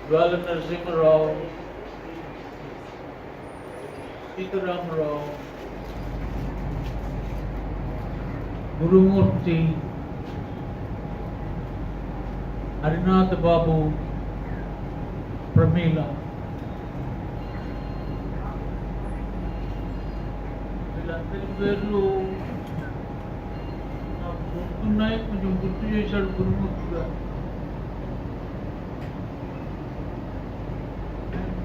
Jwala Narasimha Rao, Sitaram Rao, Gurumurti, Harinath Babu, Pramila. వీళ్ళందరి పేర్లు నాకు గుర్తున్నాయి, కొంచెం గుర్తు చేశాడు గురుమూర్తి గారు.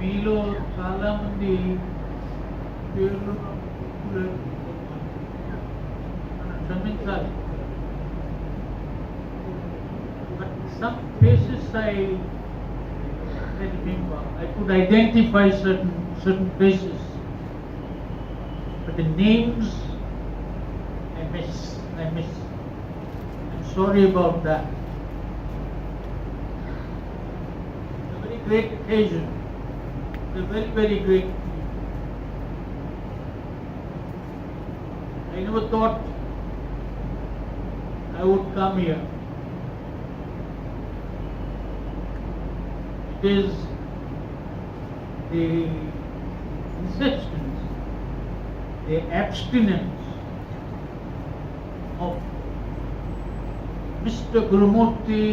మీలో చాలామంది పేర్లు నాకు గుర్తులేదు, నన్ను క్షమించాలి. But some faces I remember. I could identify certain faces. But the names I miss. I'm sorry about that. It's a very great occasion. It's a very, very great occasion. I never thought I would come here. It is the insistence, the abstinence of Mr. Gurumurti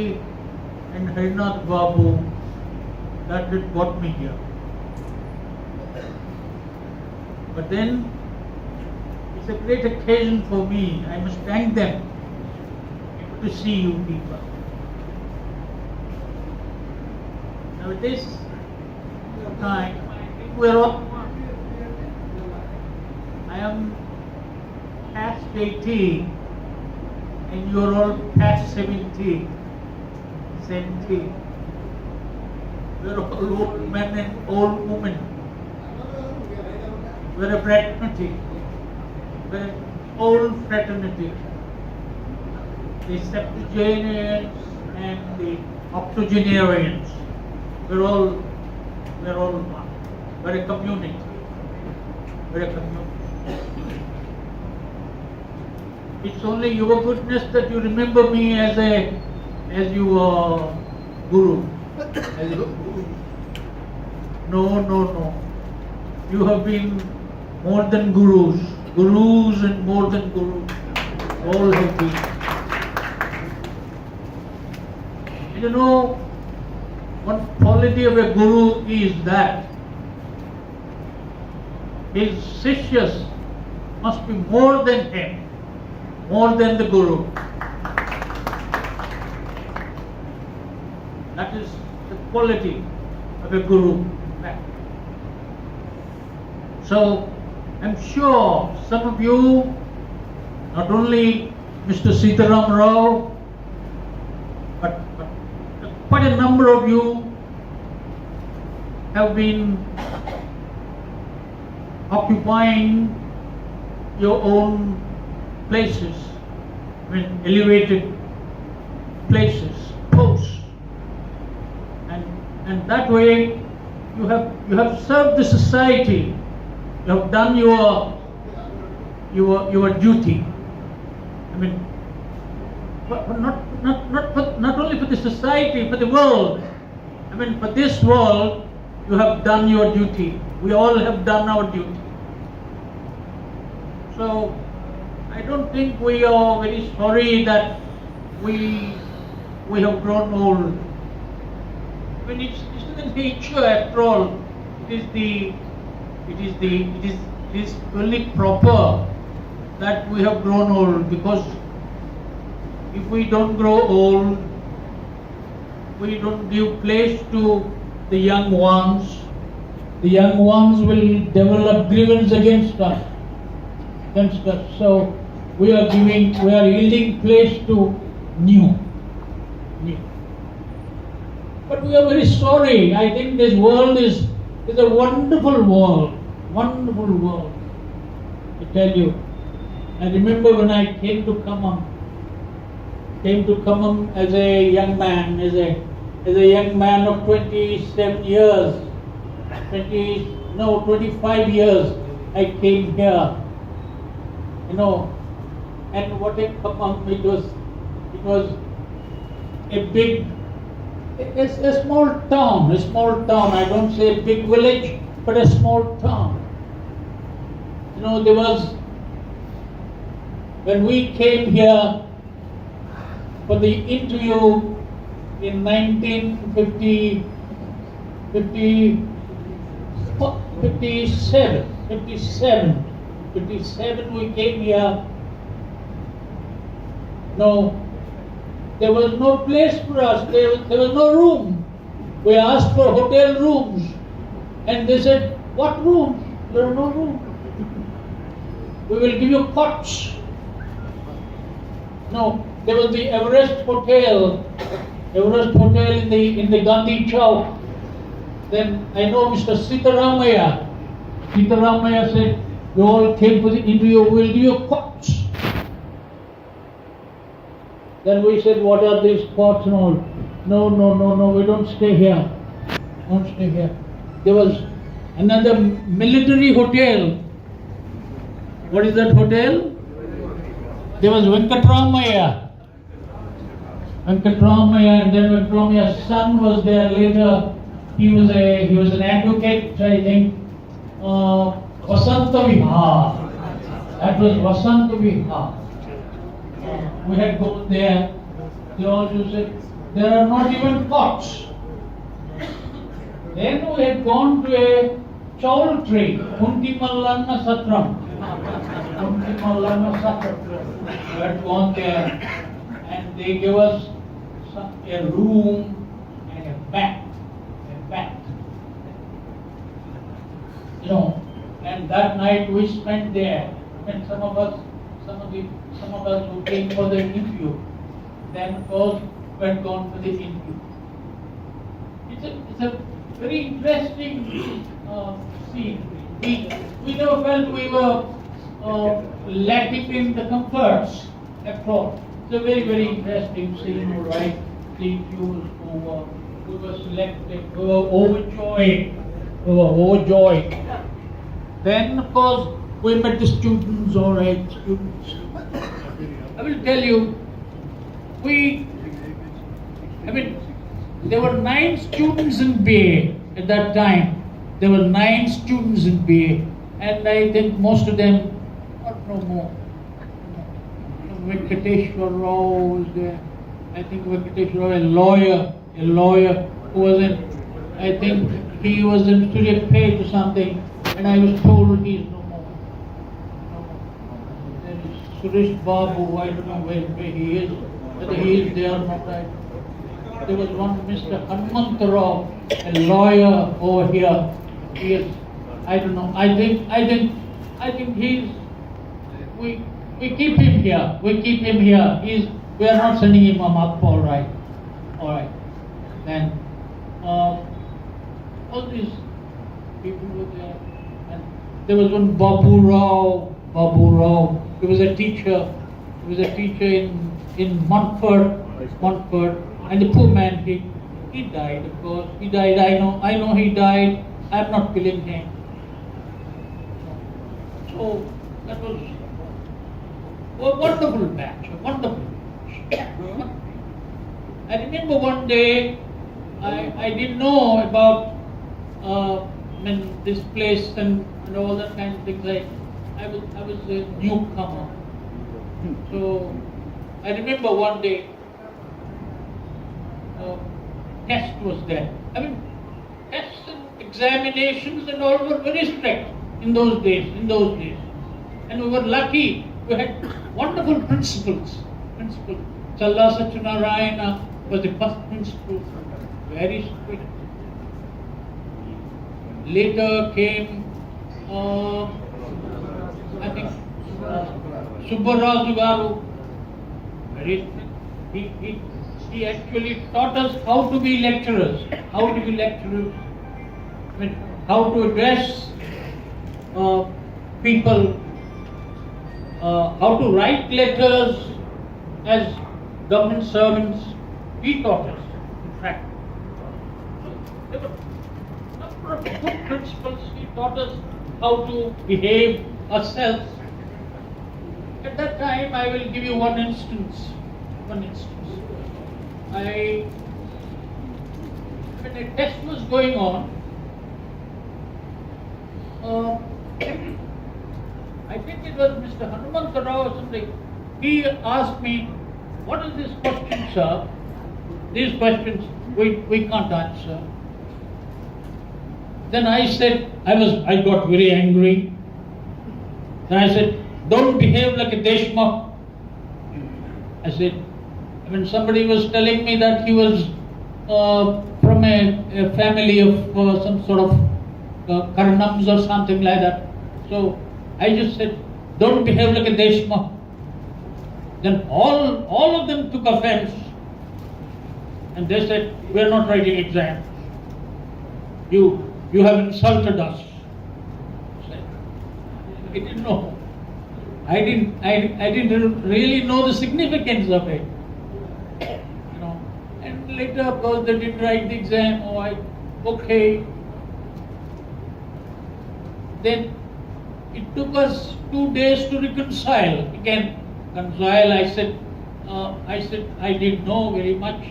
and Harinath Babu that had got me here. But then it's a great occasion for me. I must thank them to see you people. Now at this time, we're all, I am past 80 and you're all past 70. We're all old men and old women. We're a fraternity. We're an old fraternity. The septuagenarians and the octogenarians. We're all one. We're a community. It's only your goodness that you remember me as your guru. No. You have been more than gurus and more than gurus. All have been. You know, one quality of a guru is that his sishyas must be more than him, more than the guru. That is the quality of a guru. So I'm sure some of you, not only Mr. Sitaram Rao, but quite a number of you have been occupying your own places, elevated places, posts, and that way you have served the society. You have done your duty. I mean, but not only for the society, for the world. I mean, for this world, you have done your duty. We all have done our duty. So, I don't think we are very sorry that we have grown old. I mean, it's the nature after all. It is only proper that we have grown old, because if we don't grow old, we don't give place to the young ones. The young ones will develop grievance against us. So we are yielding place to new. But we are very sorry. I think this world is a wonderful world. Wonderful world. I tell you. I remember when I came to Khammam as a young man, as a young man of 27 years, 25 years, I came here. And what a Khammam, it was a big It's a small town, a small town. I don't say big village, but a small town. You know, there was, when we came here for the interview in 1950, 57 we came here. No, there was no place for us, there was no room. We asked for hotel rooms and they said, what rooms? There are no rooms. We will give you cots. No, there was the Everest Hotel in the Gandhi Chowk. Then I know Mr. Sitaramaya. Sitaramaya said, we all came for the interview, we will give you cots. Then we said, what are these cots and all? No, we don't stay here. Don't stay here. There was another military hotel. What is that hotel? There was Venkatramaya, and then Venkatramaya's son was there later. He was an advocate, I think. Vasanta Vihar. That was Vasanta Vihar. We had gone there. They also said there are not even cots. Then we had gone to a chawl tree, Kunti Mallanna Satram. We had gone there and they gave us a room and a bed. You know, and that night we spent there. And some of us who came for the interview, then of course we had gone for the interview. It's a very interesting scene. We never felt we were lacking in the comforts at all. It's a very, very interesting scene, all right. The interviews who were selected, we were overjoyed. Then, of course, we met the students, all right, students. I will tell you, there were 9 students in BA at that time. There were 9 students in BA, and I think most of them, no more. Venkateshwar Rao was there. I think Venkateshwar Rao, a lawyer who was in, I think he was in Surya Page or something, and I was told he is no more. There is Suresh Babu, I don't know where he is, whether he is there or not. There was one Mr. Khammam, a lawyer over here. He is, I don't know. I think he's. We keep him here. We are not sending him up. All right. Then all these people were there, and there was one Babu Rao. He was a teacher. In Montfort, and the poor man, he died. Of course, he died. I know he died. I'm not killing him. So that was a wonderful batch. I remember one day, I didn't know about this place and all that kind of things. I was a newcomer. So I remember one day, test was there. Tests and examinations and all were very strict in those days. And we were lucky. We had wonderful principals. Challa Satyanarayana was the first principal, very strict. Later came, I think, Subbaraju Garu. Very strict. He actually taught us how to be lecturers. How to address people, how to write letters as government servants. He taught us, in fact. There were a number of good principles. He taught us how to behave ourselves. At that time, I will give you one instance. when a test was going on, I think it was Mr. Hanumantarao or something. He asked me, "What is this question, sir? These questions we can't answer." Then I said, I got very angry. Then I said, "Don't behave like a deshmukh." I said, when somebody was telling me that he was from a family of some sort of Khammams or something like that. So I just said, "Don't behave like a deshmukh." Then all of them took offense. And they said, "We are not writing exams. You have insulted us." I didn't know. I didn't really know the significance of it. You know. And later, of course, they didn't write the exam. Okay. Then it took us 2 days to reconcile. Again, I said I didn't know very much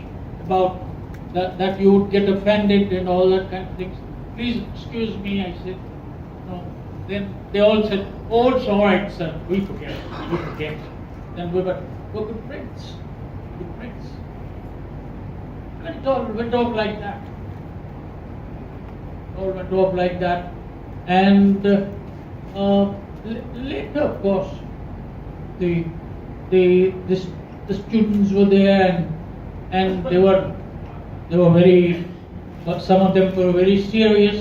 about that you would get offended and all that kind of things. Please excuse me, I said. No. Then they all said, "Oh, it's all right, sir. We forget. Then we're good friends. Good friends. And it all went off like that. All went off like that. And later, of course, the students were there, and they were very. Some of them were very serious,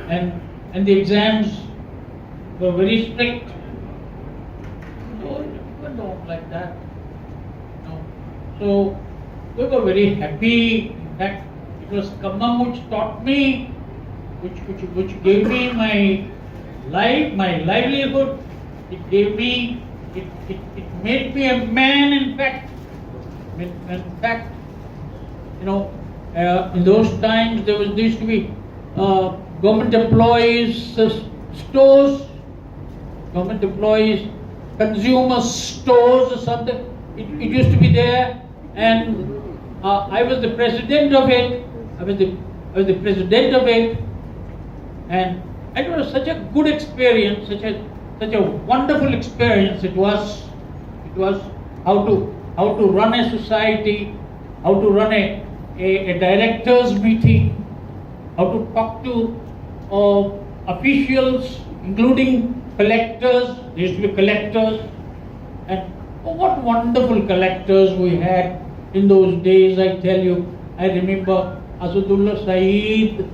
and the exams were very strict. So it went on like that. You know. So we were very happy. In fact, it was Khammam which taught me, which gave me my livelihood. It gave me, it made me a man. In fact, you know, in those times there used to be government employees stores, government employees consumer stores or something. It used to be there, and I was the president of it. I was the president of it, and it was such a good experience, such a wonderful experience. It was how to run a society, how to run a directors meeting, how to talk to officials, including collectors. There used to be collectors, and what wonderful collectors we had in those days. I tell you, I remember Asadullah Saeed,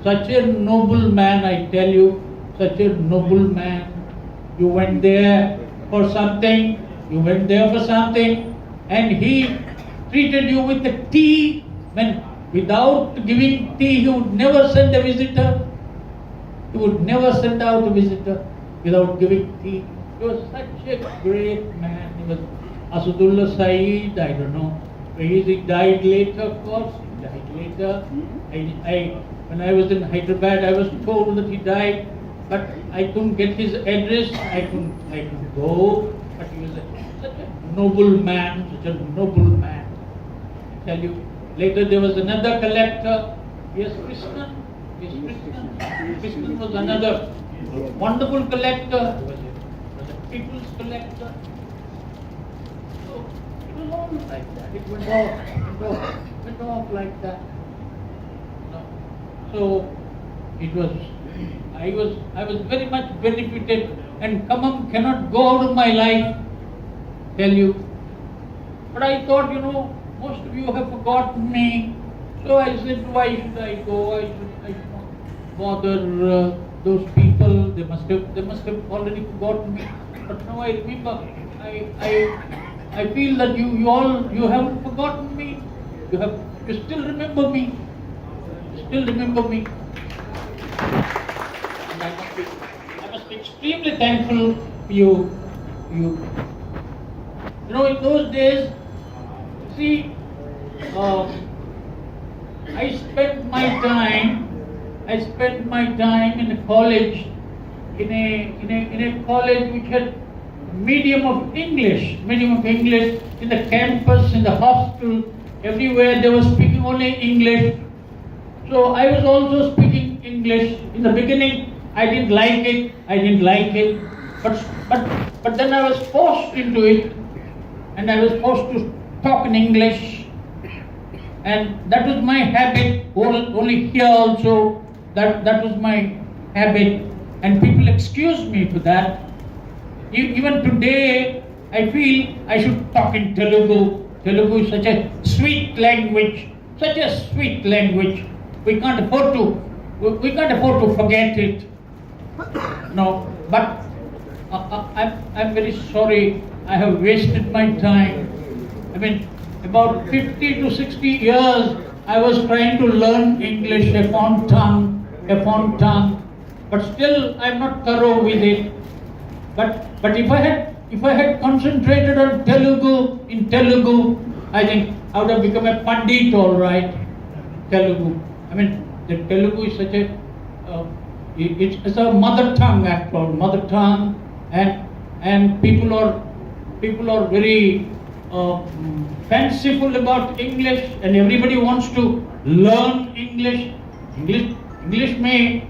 such a noble man. I tell you, such a noble man. You went there for something, and he treated you with the tea. When without giving tea, he would never send a visitor. He would never send out a visitor without giving tea. He was such a great man. He was Asadullah Saeed. I don't know. He died later, of course. He died later. When I was in Hyderabad, I was told that he died, but I couldn't get his address. I couldn't go. But he was such a noble man, I tell you. Later there was another collector. Yes, Krishnan. Krishnan was another wonderful collector. He was a people's collector. So it was all like that. It went off like that. So it was. I was very much benefited, and Khammam cannot go out of my life. Tell you. But I thought, most of you have forgotten me. So I said, why should I go? I should not bother those people. They must have already forgotten me. But now I remember. I feel that you haven't forgotten me. You still remember me. And I must be extremely thankful for you. In those days, see, I spent my time in a college, in a college which had medium of English in the campus, in the hostel. everywhere they were speaking only English. So I was also speaking English. In the beginning, I didn't like it. But then I was forced into it, and I was forced to talk in English, and that was my habit. Only here also, that was my habit, and people excuse me for that. Even today, I feel I should talk in Telugu. Telugu is such a sweet language, such a sweet language. We can't afford to forget it. No, but I'm very sorry. I have wasted my time. I mean, about 50 to 60 years, I was trying to learn English, a foreign tongue, but still I'm not thorough with it. But if I had concentrated on Telugu, I think I would have become a pandit, all right. Telugu. I mean, the Telugu is such a it's a mother tongue after all, and people are very fanciful about English, and everybody wants to learn English. English may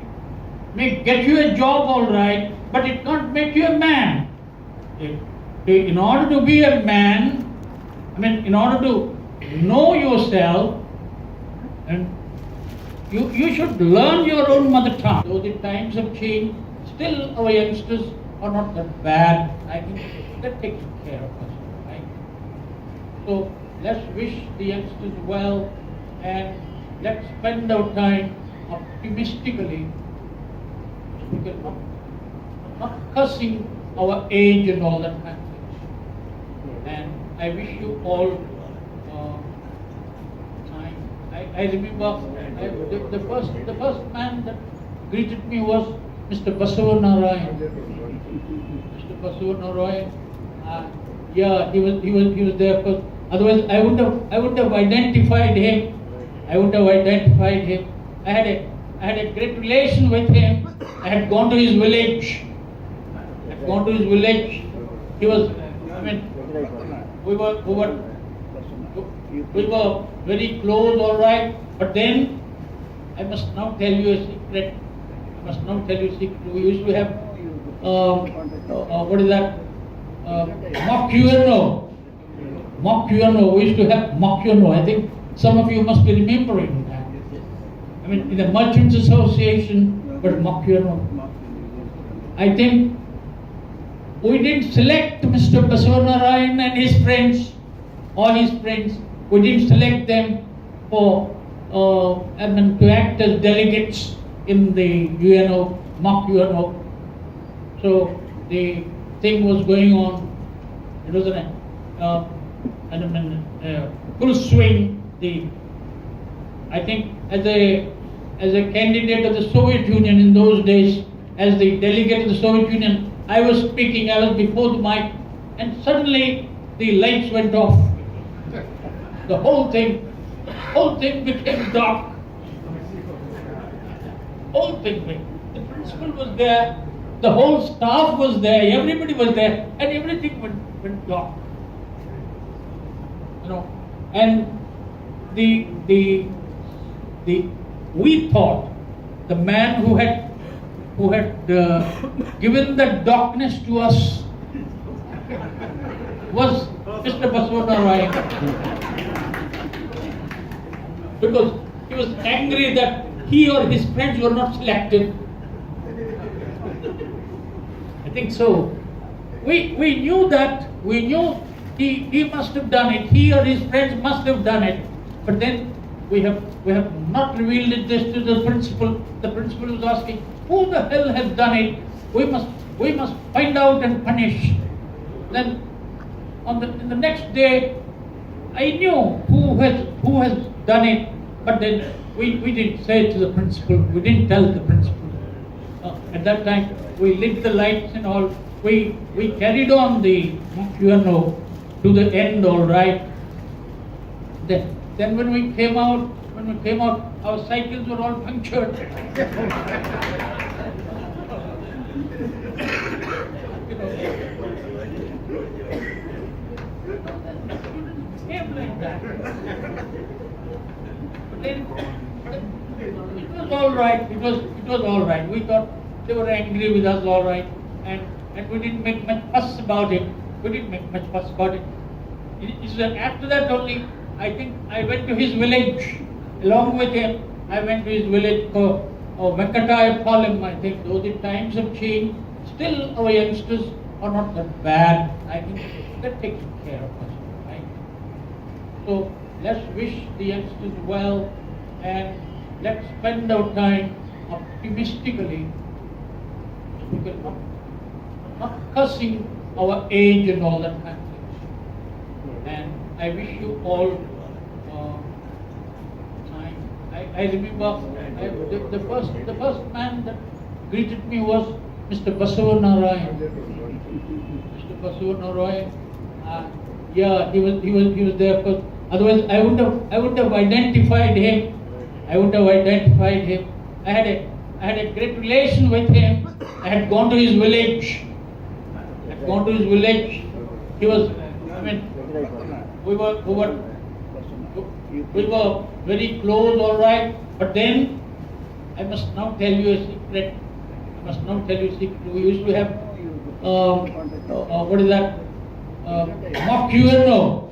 get you a job, all right, but it can't make you a man. In order to be a man, I mean, in order to know yourself, and you should learn your own mother tongue. Though the times have changed, still our youngsters are not that bad. I think they're taking care of us, right? So let's wish the youngsters well, and let's spend our time optimistically, not cursing our age and all that kind of things. And I wish you all time. I remember the first man that greeted me was Mr. Basavanarayan. Mr. Basavanarayan. Yeah, he was there first. Otherwise, I wouldn't have identified him. I had a great relation with him. I had gone to his village. He was, I mean, we were very close, all right. But then, I must now tell you a secret. We used to have, what is that? Mokyuano. We used to have Mokyuano. I think some of you must be remembering that. I mean, in the Merchants Association, but Mokyuano. I think we didn't select Mr. Basavanarayan and his friends, we didn't select them for, to act as delegates in the UNO, mock UNO. So the thing was going on. It was full swing. I think as a candidate of the Soviet Union in those days, as the delegate of the Soviet Union, I was speaking. I was before the mic, and suddenly the lights went off. The whole thing became dark. The principal was there, the whole staff was there, everybody was there, and everything went dark. You know, and we thought the man who had given the darkness to us was Mr. Basavanarayan, because he was angry that he or his friends were not selected. I think so. We knew that. We knew he must have done it. He or his friends must have done it. But then we have not revealed this to the principal. The principal was asking, who the hell has done it? We must find out and punish. Then in the next day, I knew who has done it, but then we didn't say it to the principal. We didn't tell the principal. At that time, we lit the lights and all. We carried on the UNO to the end, all right. Then when we came out, our cycles were all punctured. You know, it became like that. Then it was all right. It was all right. We thought they were angry with us, all right, and we didn't make much fuss about it. We didn't make much fuss about it. It's that after that only, I think I went to his village. Along with him, I went to his village for Venkatayapalam. I think though the times have changed, still our youngsters are not that bad. I think they're taking care of us, right? So let's wish the youngsters well and let's spend our time optimistically, not cursing our age and all that kind of things. And I wish you all time. I remember the first man that greeted me was Mr. Basavanarayan. Mr. Basavanarayan. Yeah, he was there. But otherwise, I wouldn't have identified him. I had a great relation with him. I had gone to his village. He was. I mean, we were very close, all right. But then, I must now tell you a secret. We used to have what is that? Mokyuano.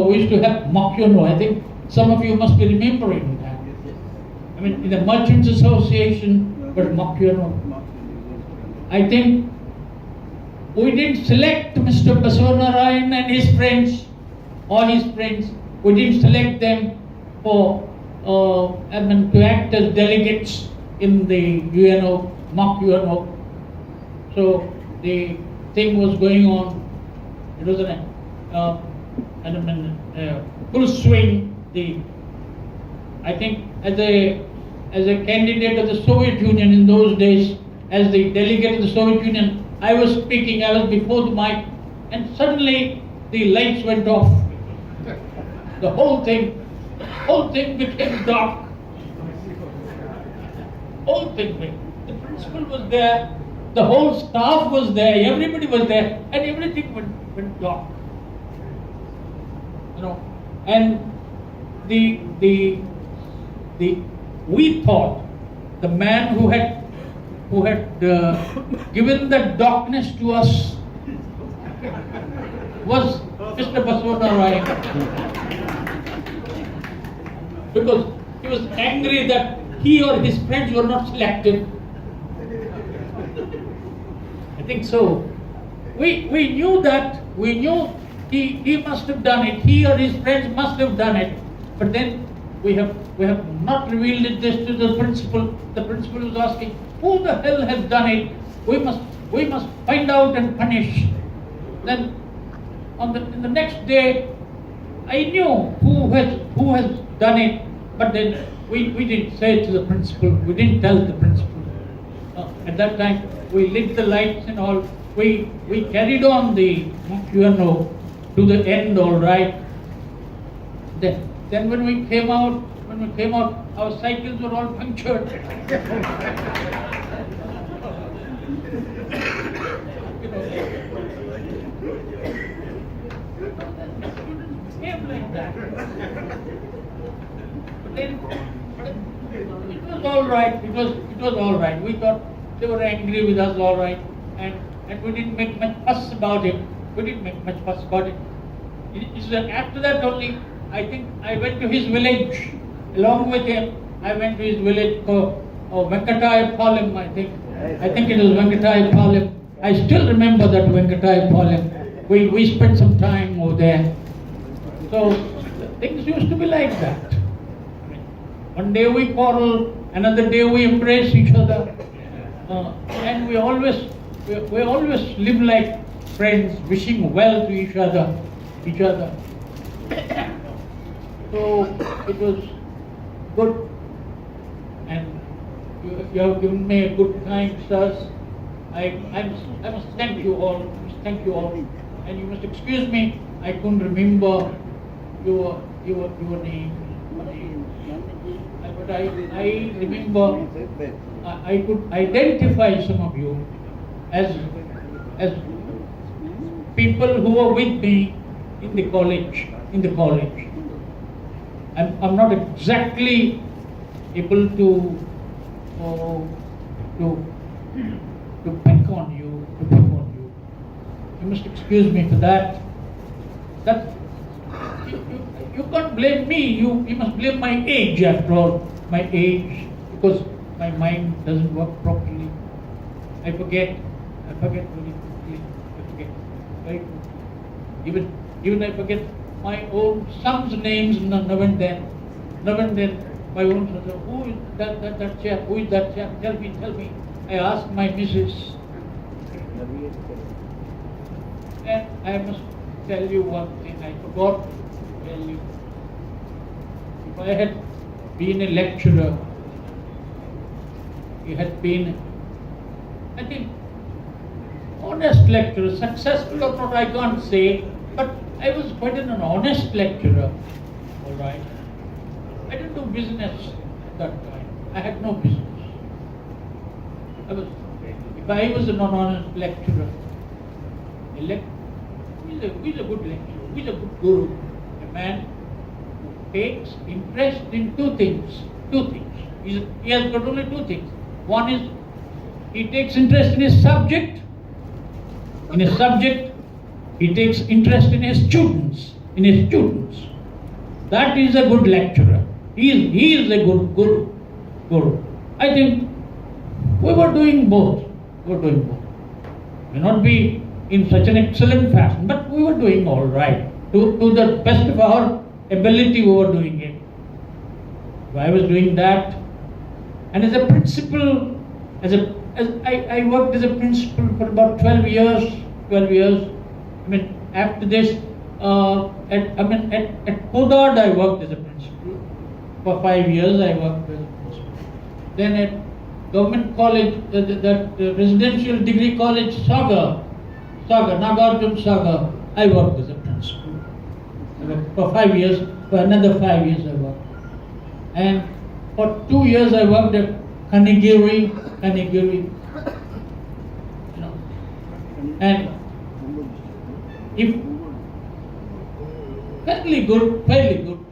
We used to have Mokyuano. I think some of you must be remembering that. I mean, in the Merchants Association, but Mokyuano. I think we didn't select Mr. Basavanarayan and his friends, We didn't select them for to act as delegates in the UNO, mock UNO. So the thing was going on. It was full swing. I think as a candidate of the Soviet Union in those days, as the delegate of the Soviet Union, I was speaking. I was before the mic, and suddenly the lights went off. The whole thing became dark. The principal was there, the whole staff was there, everybody was there, and everything went dark. And we thought the man who had given that darkness to us was Mr. Basavanarayan. Because he was angry that he or his friends were not selected. I think so. We knew that. We knew he must have done it. He or his friends must have done it. But then we have not revealed this to the principal. The principal was asking, who the hell has done it? We must find out and punish. Then in the next day, I knew who has done it, but then we didn't say it to the principal. We didn't tell the principal. At that time, we lit the lights and all. We carried on the UNO to the end, all right. Then when we came out, our cycles were all punctured. Came like that. But then it was all right. It was all right. We thought they were angry with us, all right, and we didn't make much fuss about it. It's that after that only, I think I went to his village. Along with him, I went to his village for Venkatayapalam. I think it was Venkatayapalam. I still remember that Venkatayapalam. We spent some time over there. So things used to be like that. One day we quarrel, another day we embrace each other, and we always live like friends, wishing well to each other. So it was good, and you have given me a good time, sirs. I must thank you all. And you must excuse me. I couldn't remember your name. But I remember I could identify some of you as people who were with me in the college. I'm not exactly able to uh, to to pick on you, You must excuse me for that. That you can't blame me. You must blame my age after all. My age, because my mind doesn't work properly. I forget very quickly. I forget very quickly. Even I forget my own son's names now and then. Now and then my own son says, who is that chap? Who is that chap? Tell me. I ask my missus. And I must tell you one thing, I forgot to tell you. If I had been a lecturer, he had been, I think, honest lecturer, successful or not I can't say, but I was quite an honest lecturer, all right. I didn't do business at that time. I had no business. If I was an honest lecturer, he's a good lecturer, he's a good guru, a man who takes interest in two things. He has got only two things. One is, he takes interest in his subject. He takes interest in his students. That is a good lecturer. He is a good guru. I think we were doing both. May not be in such an excellent fashion, but we were doing all right. To the best of our ability, we were doing it. So I was doing that, and as a principal, I worked as a principal for about 12 years. I mean, after this, at Kodad I worked as a principal. For 5 years I worked as a principal. Then at government college, that residential degree college, Nagarjun Sagar, I worked as a principal. For 5 years, for another 5 years I worked. And for 2 years I worked at Kanigiri, and if fairly good,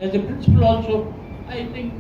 as a principal also, I think